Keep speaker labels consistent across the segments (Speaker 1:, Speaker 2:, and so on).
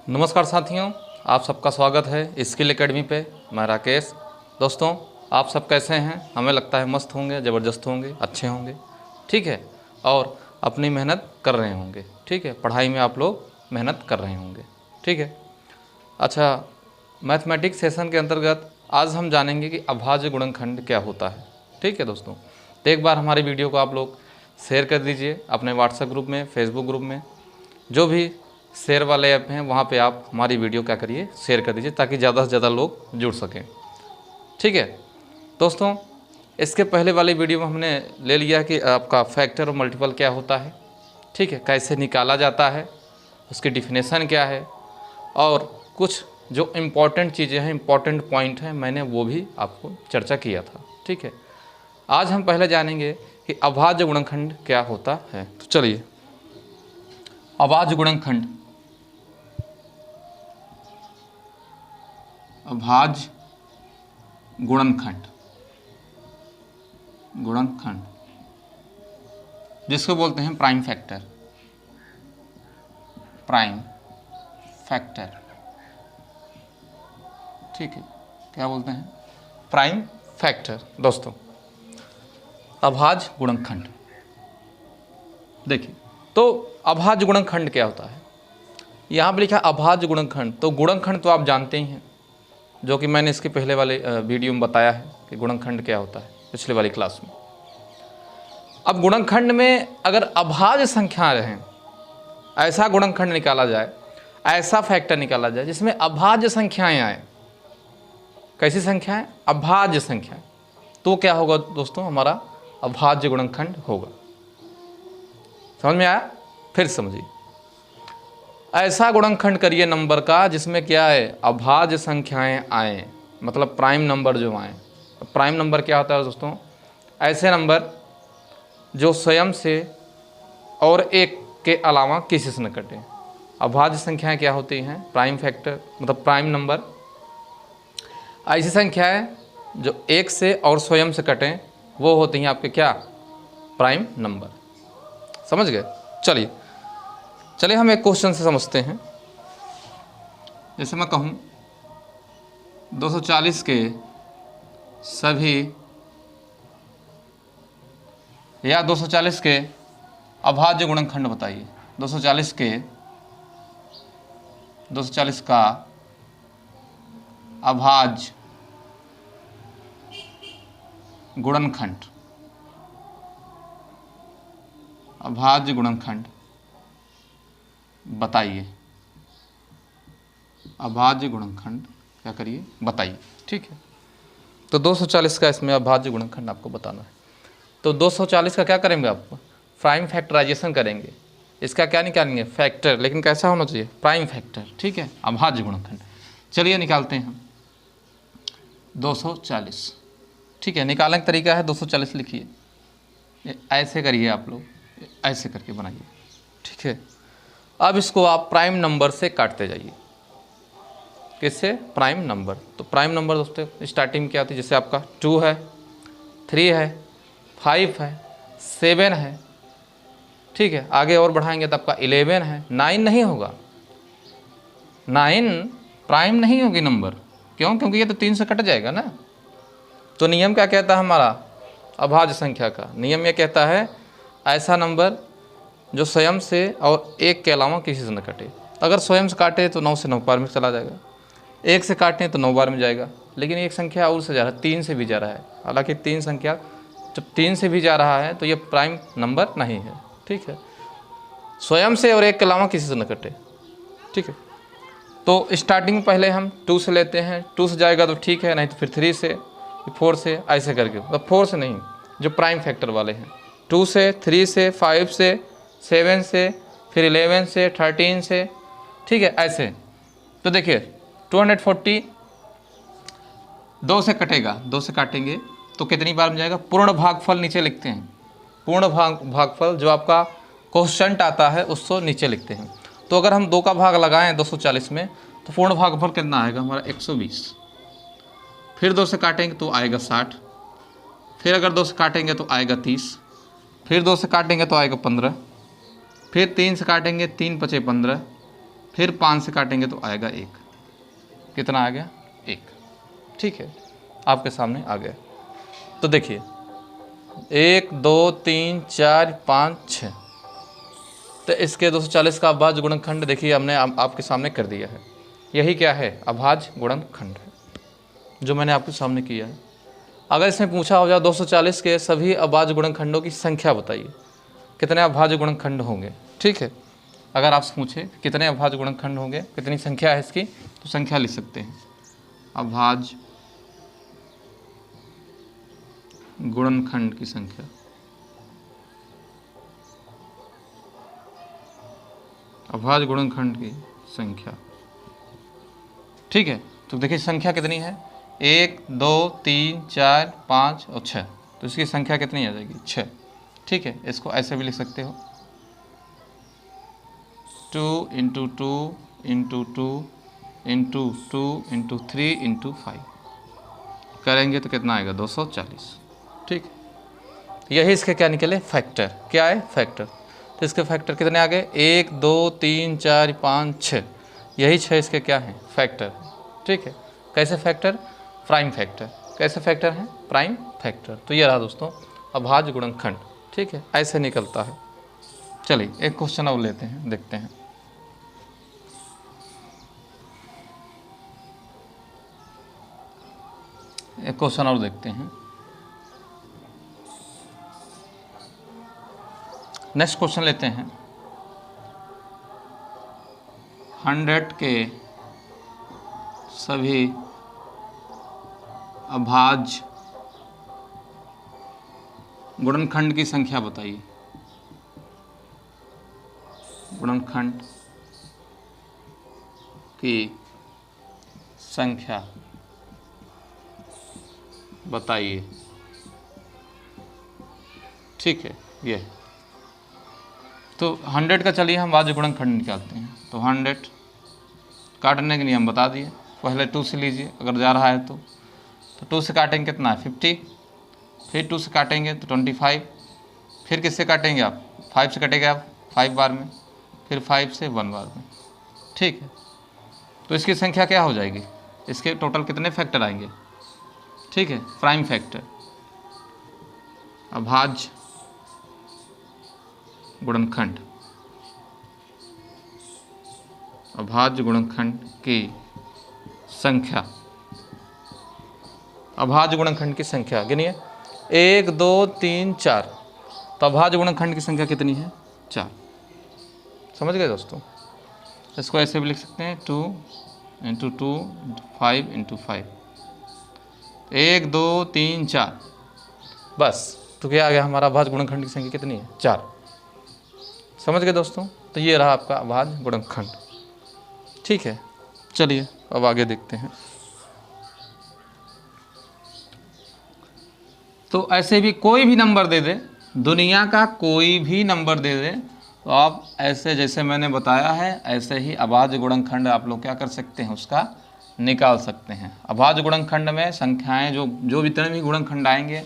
Speaker 1: नमस्कार साथियों, आप सबका स्वागत है स्किल एकेडमी पे। मैं राकेश। दोस्तों, आप सब कैसे हैं? हमें लगता है मस्त होंगे, ज़बरदस्त होंगे, अच्छे होंगे, ठीक है, और अपनी मेहनत कर रहे होंगे, ठीक है। पढ़ाई में आप लोग मेहनत कर रहे होंगे, ठीक है। अच्छा, मैथमेटिक्स सेशन के अंतर्गत आज हम जानेंगे कि अभाज्य गुणनखंड क्या होता है, ठीक है दोस्तों। तो एक बार हमारी वीडियो को आप लोग शेयर कर दीजिए अपने व्हाट्सएप ग्रुप में, फेसबुक ग्रुप में, जो भी शेयर वाले ऐप हैं वहाँ पे आप हमारी वीडियो क्या करिए, शेयर कर दीजिए, ताकि ज़्यादा से ज़्यादा लोग जुड़ सकें, ठीक है दोस्तों। इसके पहले वाली वीडियो में हमने ले लिया कि आपका फैक्टर और मल्टीपल क्या होता है, ठीक है, कैसे निकाला जाता है, उसकी डिफिनेशन क्या है, और कुछ जो इम्पॉर्टेंट चीज़ें हैं, इम्पॉर्टेंट पॉइंट हैं, मैंने वो भी आपको चर्चा किया था, ठीक है। आज हम पहले जानेंगे कि अभाज्य गुणनखंड क्या होता है। तो चलिए, अभाज्य गुणनखंड, अभाज्य गुणनखंड, गुणनखंड जिसको बोलते हैं प्राइम फैक्टर, प्राइम फैक्टर, ठीक है, क्या बोलते हैं? Prime factor. दोस्तों, अभाज्य गुणनखंड देखिए, तो अभाज्य गुणनखंड क्या होता है? यहाँ पर लिखा अभाज्य गुणनखंड। तो गुणनखंड तो आप जानते ही हैं, जो कि मैंने इसके पहले वाले वीडियो में बताया है कि गुणनखंड क्या होता है, पिछले वाली क्लास में। अब गुणनखंड में अगर अभाज्य संख्या रहें, ऐसा गुणनखंड निकाला जाए, ऐसा फैक्टर निकाला जाए जिसमें अभाज्य संख्याएं आए। कैसी संख्याएं? अभाज्य संख्याएं। तो क्या होगा दोस्तों? हमारा अभाज्य गुणनखंड होगा। समझ में आया? फिर समझिए, ऐसा गुणनखंड करिए नंबर का जिसमें क्या है? अभाज्य संख्याएं आए, मतलब प्राइम नंबर जो आए। प्राइम नंबर क्या होता है दोस्तों? ऐसे नंबर जो स्वयं से और एक के अलावा किसी से न कटे। अभाज्य संख्याएं क्या होती हैं? प्राइम फैक्टर, मतलब प्राइम नंबर। ऐसी संख्याएं जो एक से और स्वयं से कटें, वो होती हैं आपके क्या? Prime number. समझ गए? चलिए हम एक क्वेश्चन से समझते हैं। जैसे मैं कहूँ 240 के सभी या 240 के अभाज्य गुणनखंड बताइए। 240 का अभाज्य गुणनखंड, अभाज्य गुणनखंड बताइए। अभाज्य गुणनखंड क्या करिए? बताइए, ठीक है। तो 240 का इसमें अभाज्य गुणनखंड आपको बताना है। तो 240 का क्या करेंगे? आप प्राइम फैक्टराइजेशन करेंगे। इसका क्या निकालेंगे? फैक्टर, लेकिन कैसा होना चाहिए? प्राइम फैक्टर, ठीक है, अभाज्य गुणनखंड। चलिए निकालते हैं हम 240, ठीक है। निकालने का तरीका है 240 लिखिए, ऐसे करिए आप लोग, ऐसे करके बनाइए, ठीक है। अब इसको आप प्राइम नंबर से काटते जाइए। किससे? Prime number. तो प्राइम नंबर दोस्तों स्टार्टिंग में क्या होती है? जैसे आपका 2 है, 3 है, 5 है, 7 है, ठीक है। आगे और बढ़ाएंगे तो आपका 11 है। 9 नहीं होगा, 9 प्राइम नहीं होगी नंबर। क्यों? क्योंकि ये तो 3 से कट जाएगा ना। तो नियम क्या कहता है हमारा अभाज्य संख्या का? नियम ये कहता है ऐसा नंबर जो स्वयं से और एक के अलावा किसी से न कटे। अगर स्वयं से काटे तो 9 से 9 बार में चला जाएगा, एक से काटें तो 9 बार में जाएगा। लेकिन एक संख्या और से जा रहा है, 3 से भी जा रहा है। हालांकि 3 संख्या जब 3 से भी जा रहा है तो ये प्राइम नंबर नहीं है, ठीक है। स्वयं से और एक के अलावा किसी से न कटे, ठीक है। तो स्टार्टिंग में पहले हम 2 से लेते हैं। 2 से जाएगा तो ठीक है, नहीं तो फिर 3 से, 4 से, ऐसे करके। मतलब 4 से नहीं, जो प्राइम फैक्टर वाले हैं। 2 से, 3 से, 5 से, 7 से, फिर 11 से, 13 से, ठीक है, ऐसे। तो देखिए 240 2 से कटेगा, 2 से काटेंगे तो कितनी बार में जाएगा? पूर्ण भागफल नीचे लिखते हैं। पूर्ण भागफल जो आपका क्वोशंट आता है उसको नीचे लिखते हैं। तो अगर हम 2 का भाग लगाएं 240 में तो पूर्ण भागफल कितना आएगा हमारा? 120। फिर 2 से काटेंगे तो आएगा 60। फिर अगर 2 से काटेंगे तो आएगा 30। फिर 2 से काटेंगे तो आएगा 15। फिर 3 से काटेंगे, 3 × 5 = 15। फिर 5 से काटेंगे तो आएगा 1। कितना आ गया? 1। ठीक है, आपके सामने आ गया। तो देखिए 1 2 3 4 5 6, तो इसके 240 का अभाज्य गुणनखंड देखिए हमने आपके सामने कर दिया है। यही क्या है? अभाज्य गुणनखंड है, जो मैंने आपके सामने किया है। अगर इसमें पूछा हो जाए 240 के सभी अभाज्य गुणनखंडों की संख्या बताइए, कितने अभाज्य गुणनखंड होंगे? ठीक है, अगर आपसे पूछे कितने अभाज्य गुणनखंड होंगे, कितनी संख्या है इसकी, तो संख्या लिख सकते हैं। अभाज्य गुणनखंड की संख्या, अभाज्य गुणनखंड की संख्या। ठीक है, तो देखिए संख्या कितनी है? 1 2 3 4 5 और 6, तो इसकी संख्या कितनी आ जाएगी? 6। ठीक है, इसको ऐसे भी लिख सकते हो 2 into 2 into 2 into 2 into 3 into 5 करेंगे तो कितना आएगा? 240। ठीक, यही इसके क्या निकले? फैक्टर। क्या है? फैक्टर। तो इसके फैक्टर कितने आ गए? 1 2 3 4 5 6, यही 6 इसके क्या हैं? फैक्टर। ठीक है, कैसे फैक्टर? Prime factor. कैसे फैक्टर हैं? Prime factor. तो ये रहा दोस्तों अभाज्य गुणनखंड। ठीक है, ऐसे निकलता है। चलिए एक क्वेश्चन और लेते हैं, देखते हैं। एक क्वेश्चन और देखते हैं। नेक्स्ट क्वेश्चन लेते हैं। 100 के सभी अभाज्य गुणनखंड की संख्या बताइए। गुणनखंड की संख्या बताइए। ठीक है, ये तो 100 का चलिए हम अभाज्य गुणनखंड निकालते हैं। तो 100 काटने के नियम बता दिए। पहले 2 से लीजिए अगर जा रहा है तो 2 से काटेंगे कितना है? 50। फिर 2 से काटेंगे तो 25। फिर किससे काटेंगे आप? 5 से कटेंगे आप 5 बार में, फिर 5 से 1 बार में। ठीक है, तो इसकी संख्या क्या हो जाएगी? इसके टोटल कितने फैक्टर आएंगे? ठीक है, प्राइम फैक्टर। अभाज्य गुणनखंड, अभाज्य गुणनखंड की संख्या, अभाज्य गुणनखंड की संख्या गिनिए। 1 2 3 4, तो अभाज्य गुणनखंड की संख्या कितनी है? 4। समझ गए दोस्तों? इसको ऐसे भी लिख सकते हैं 2 इंटू 2 5 इंटू 5, 1 2 3 4, बस। तो क्या आ गया हमारा? अभाज्य गुणनखंड की संख्या कितनी है? 4। समझ गए दोस्तों? तो ये रहा आपका अभाज्य गुणनखंड। ठीक है, चलिए अब आगे देखते हैं। तो ऐसे भी कोई भी नंबर दे दे, दुनिया का कोई भी नंबर दे दे, तो आप ऐसे जैसे मैंने बताया है ऐसे ही अभाज्य गुणनखंड आप लोग क्या कर सकते हैं? उसका निकाल सकते हैं। अभाज्य गुणनखंड में संख्याएं जो जितने भी गुणनखंड आएंगे,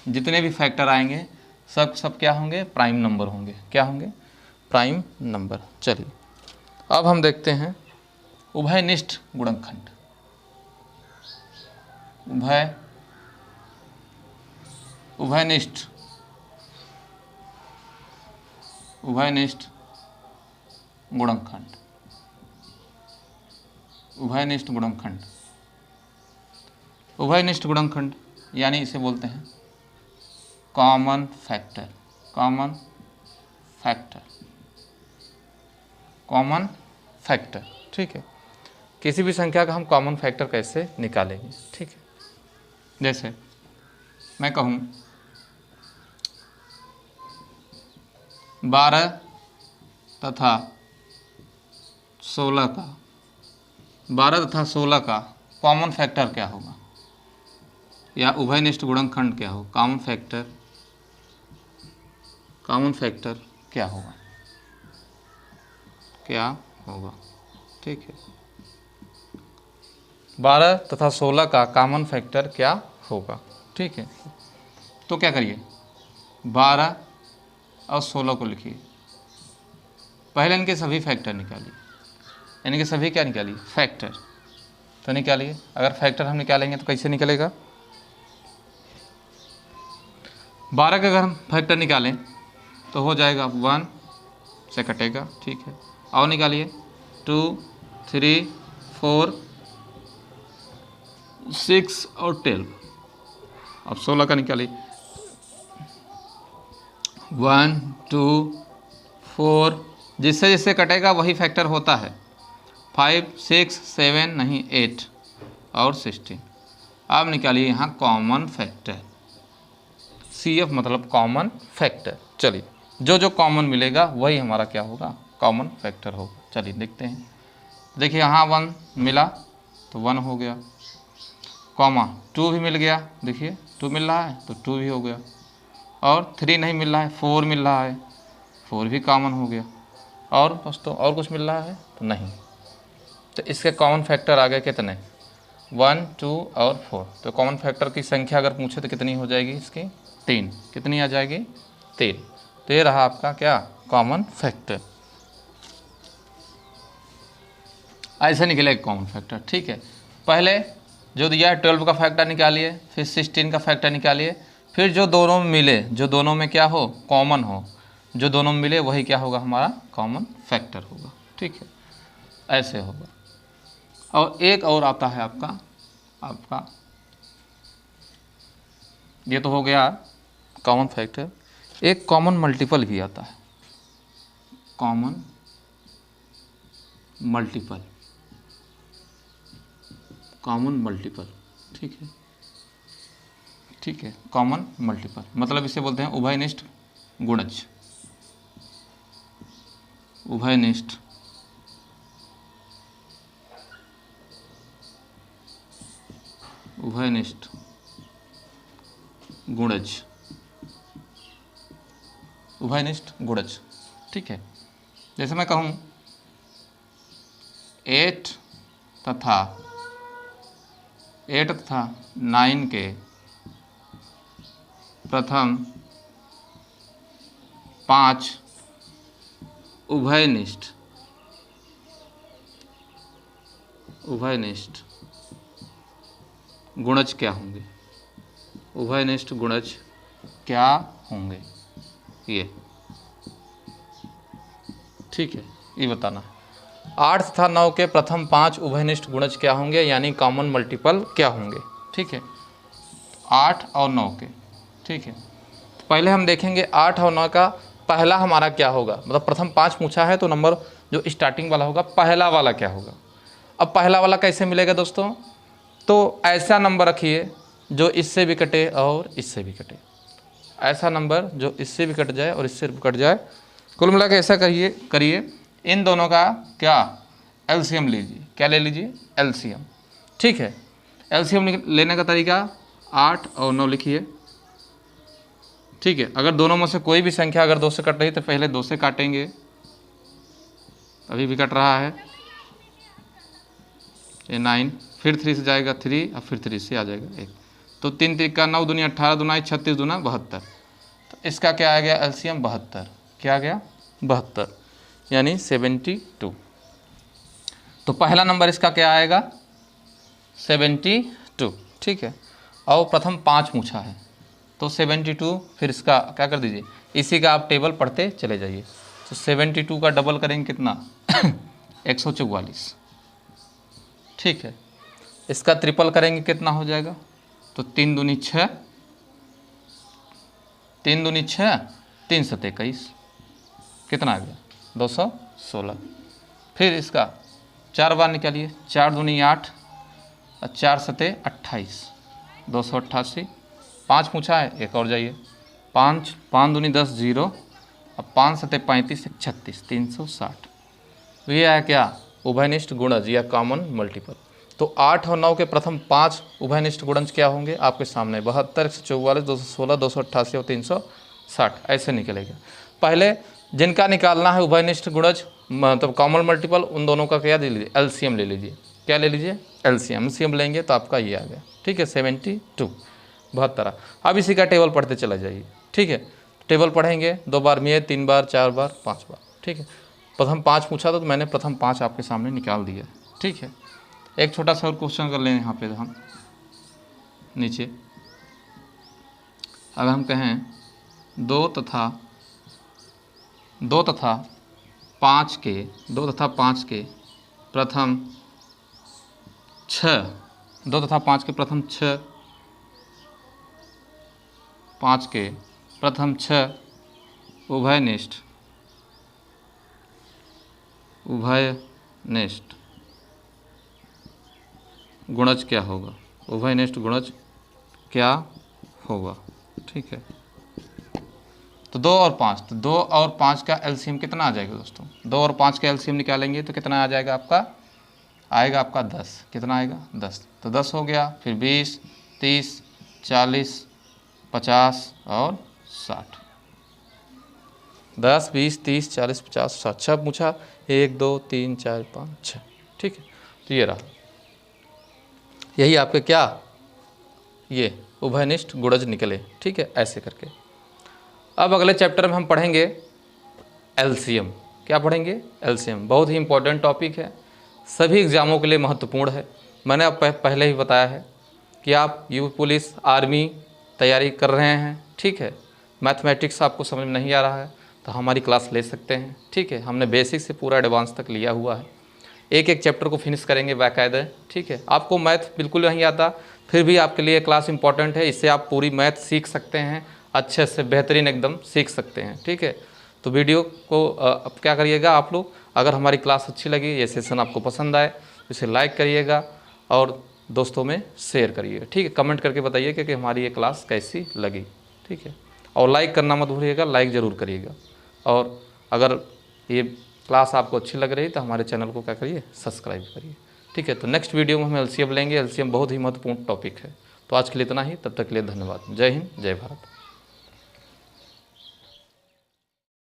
Speaker 1: जितने भी फैक्टर आएंगे, सब क्या होंगे? प्राइम नंबर होंगे। क्या होंगे? Prime number. चलिए अब हम देखते हैं उभयनिष्ठ गुणनखंड। उभयनिष्ठ गुणनखंड, उभयनिष्ठ गुणनखंड, उभयनिष्ठ गुणनखंड यानी इसे बोलते हैं common factor. Common factor, common factor. ठीक है, किसी भी संख्या का हम कॉमन फैक्टर कैसे निकालेंगे? ठीक है, जैसे मैं कहूँ 12 तथा 16 का, 12 तथा 16 का कॉमन फैक्टर क्या होगा? या उभयनिष्ठ गुणनखंड क्या हो? कॉमन फैक्टर क्या होगा? क्या होगा? ठीक है, 12 तथा 16 का कॉमन फैक्टर क्या होगा? ठीक है, तो क्या करिए 12 और 16 को लिखिए, पहले इनके सभी फैक्टर निकालिए। यानी कि सभी क्या निकालिए, फैक्टर। तो निकालिए, अगर फैक्टर हम निकालेंगे तो कैसे निकलेगा, 12 का अगर हम फैक्टर निकालें तो हो जाएगा 1 से कटेगा, ठीक है। और निकालिए 2 3 4 6 और 12। अब 16 का निकालिए 1 2 4, जिससे जिससे कटेगा वही फैक्टर होता है। 5 6 7 नहीं 8 और 16। अब निकालिए यहाँ कॉमन फैक्टर, CF मतलब कॉमन फैक्टर। चलिए, जो जो कॉमन मिलेगा वही हमारा क्या होगा, कॉमन फैक्टर होगा। चलिए देखते हैं। देखिए यहाँ 1 मिला तो 1 हो गया, कॉमा 2 भी मिल गया, देखिए 2 मिल रहा है तो 2 भी हो गया। और 3 नहीं मिल रहा है, 4 मिल रहा है, 4 भी कॉमन हो गया। और दोस्तों और कुछ मिल रहा है तो नहीं। तो इसके कॉमन फैक्टर आ गए कितने, 1 2 और 4। तो कॉमन फैक्टर की संख्या अगर पूछे तो कितनी हो जाएगी इसकी, 3। कितनी आ जाएगी, 3। तो ये रहा आपका क्या, कॉमन फैक्टर। ऐसे निकलेगा कॉमन फैक्टर, ठीक है। पहले जो दिया है 12 का फैक्टर निकालिए, फिर 16 का फैक्टर निकालिए, फिर जो दोनों में मिले, जो दोनों में क्या हो, कॉमन हो, जो दोनों में मिले वही क्या होगा, हमारा कॉमन फैक्टर होगा, ठीक है। ऐसे होगा। और एक और आता है आपका ये तो हो गया कॉमन फैक्टर। एक कॉमन मल्टीपल भी आता है, कॉमन मल्टीपल, कॉमन मल्टीपल, ठीक है, ठीक है। कॉमन मल्टीपल मतलब इसे बोलते हैं उभयनिष्ठ गुणज, उभयनिष्ठ उभयनिष्ठ गुणज, उभयनिष्ठ गुणज, ठीक है। जैसे मैं कहूँ 8 तथा 9 के प्रथम 5 उभयनिष्ठ गुणज क्या होंगे, उभयनिष्ठ गुणज क्या होंगे, ये ठीक है, ये बताना है। 8 तथा 9 के प्रथम 5 उभयनिष्ठ गुणज क्या होंगे, यानी कॉमन मल्टीपल क्या होंगे, ठीक है। 8 और 9 के, ठीक है। तो पहले हम देखेंगे 8 और 9 का पहला हमारा क्या होगा, मतलब प्रथम 5 पूछा है तो नंबर जो स्टार्टिंग वाला होगा पहला वाला क्या होगा। अब पहला वाला कैसे मिलेगा दोस्तों, तो ऐसा नंबर रखिए जो इससे भी कटे और इससे भी कटे, ऐसा नंबर जो इससे भी कट जाए और इससे भी कट जाए। कुल मिला के ऐसा करिए इन दोनों का क्या एलसीएम लीजिए, क्या ले लीजिए, एलसीएम, ठीक है। एलसीएम लेने का तरीका 8 और 9 लिखिए, ठीक है। अगर दोनों में से कोई भी संख्या अगर 2 से कट रही तो पहले 2 से काटेंगे, अभी भी कट रहा है ये 9, फिर 3 से जाएगा 3 और फिर 3 से आ जाएगा 1। तो 3 3 का 9 दूनी 18, दूना 36, दूना 72। तो इसका क्या आ गया एलसीएम 72, क्या आ गया 72, यानी 72। तो पहला नंबर इसका क्या आएगा 72, ठीक है। और प्रथम 5 पूछा है तो 72, फिर इसका क्या कर दीजिए, इसी का आप टेबल पढ़ते चले जाइए। तो 72 का डबल करेंगे कितना 144, ठीक है। इसका ट्रिपल करेंगे कितना हो जाएगा, तो 3 दूनी 6, 3 दूनी 6, 3 सते 21, कितना आ गया 216। फिर इसका 4 बार निकालिए, 4 दूनी 8 और 4 सते 28, 288। 5 पूछा है, एक और जाइए, 5 दूनी 10 0 और 5 सते 35 36, 360। तो ये आया क्या उभयनिष्ठ गुणज या कॉमन मल्टीपल। तो 8 और 9 के प्रथम 5 उभयनिष्ठ गुणज क्या होंगे आपके सामने, 72 144 216 288 और 360, ऐसे निकलेगा। पहले जिनका निकालना है उभयनिष्ठ गुणज मतलब कॉमन मल्टीपल, उन दोनों का क्या ले लीजिए, एलसीएम ले लीजिए। क्या ले लीजिए, एलसीएम लेंगे तो आपका ये आ गया, ठीक है 72, 72। अब इसी का टेबल पढ़ते चला जाइए, ठीक है। टेबल पढ़ेंगे 2 बार में, 3 बार, 4 बार, 5 बार, ठीक है। प्रथम 5 पूछा था तो मैंने प्रथम 5 आपके सामने निकाल दिया। ठीक है, एक छोटा सा और क्वेश्चन कर लें यहाँ पे हम नीचे। अगर हम कहें 2 तथा 5 के प्रथम 6, 2 तथा 5 के प्रथम 6, 5 के प्रथम 6 उभयनिष्ठ गुणज क्या होगा? उभयनिष्ठ गुणज क्या होगा? ठीक है, तो 2 और 5, तो 2 और 5 का एलसीएम कितना आ जाएगा दोस्तों? 2 और 5 का एलसीएम निकालेंगे तो कितना आ जाएगा आपका? आएगा आपका 10। कितना आएगा? 10। तो 10 हो गया, फिर 20, 30, 40, 50 और 60। 10, 20, 30, 40, 50, 60। 6 पूछा, 1, 2, 3, 4, 5, 6। ठीक है, तो ये रहा, यही आपके क्या, ये उभयनिष्ठ गुणज निकले। ठीक है, ऐसे करके। अब अगले चैप्टर में हम पढ़ेंगे एलसीएम। क्या पढ़ेंगे? एलसीएम। बहुत ही इंपॉर्टेंट टॉपिक है, सभी एग्ज़ामों के लिए महत्वपूर्ण है। मैंने अब पहले ही बताया है कि आप यूपी पुलिस, आर्मी तैयारी कर रहे हैं। ठीक है, मैथमेटिक्स आपको समझ में नहीं आ रहा है तो हमारी क्लास ले सकते हैं। ठीक है, हमने बेसिक से पूरा एडवांस तक लिया हुआ है, एक एक चैप्टर को फिनिश करेंगे बाकायदा। ठीक है, आपको मैथ बिल्कुल नहीं आता फिर भी आपके लिए क्लास इंपॉर्टेंट है, इससे आप पूरी मैथ सीख सकते हैं, अच्छे से बेहतरीन एकदम सीख सकते हैं। ठीक है, तो वीडियो को अब क्या करिएगा आप लोग, अगर हमारी क्लास अच्छी लगी, ये सेशन आपको पसंद आए तो इसे लाइक करिएगा और दोस्तों में शेयर करिएगा। ठीक है, कमेंट करके बताइएगा कि हमारी ये क्लास कैसी लगी। ठीक है, और लाइक करना मत भूलिएगा, लाइक ज़रूर करिएगा। और अगर ये क्लास आपको अच्छी लग रही तो हमारे चैनल को क्या करिए, सब्सक्राइब करिए। ठीक है, तो नेक्स्ट वीडियो में हम एलसीएम लेंगे। एलसीएम बहुत ही महत्वपूर्ण टॉपिक है। तो आज के लिए इतना ही, तब तक के लिए धन्यवाद। जय हिंद, जय भारत।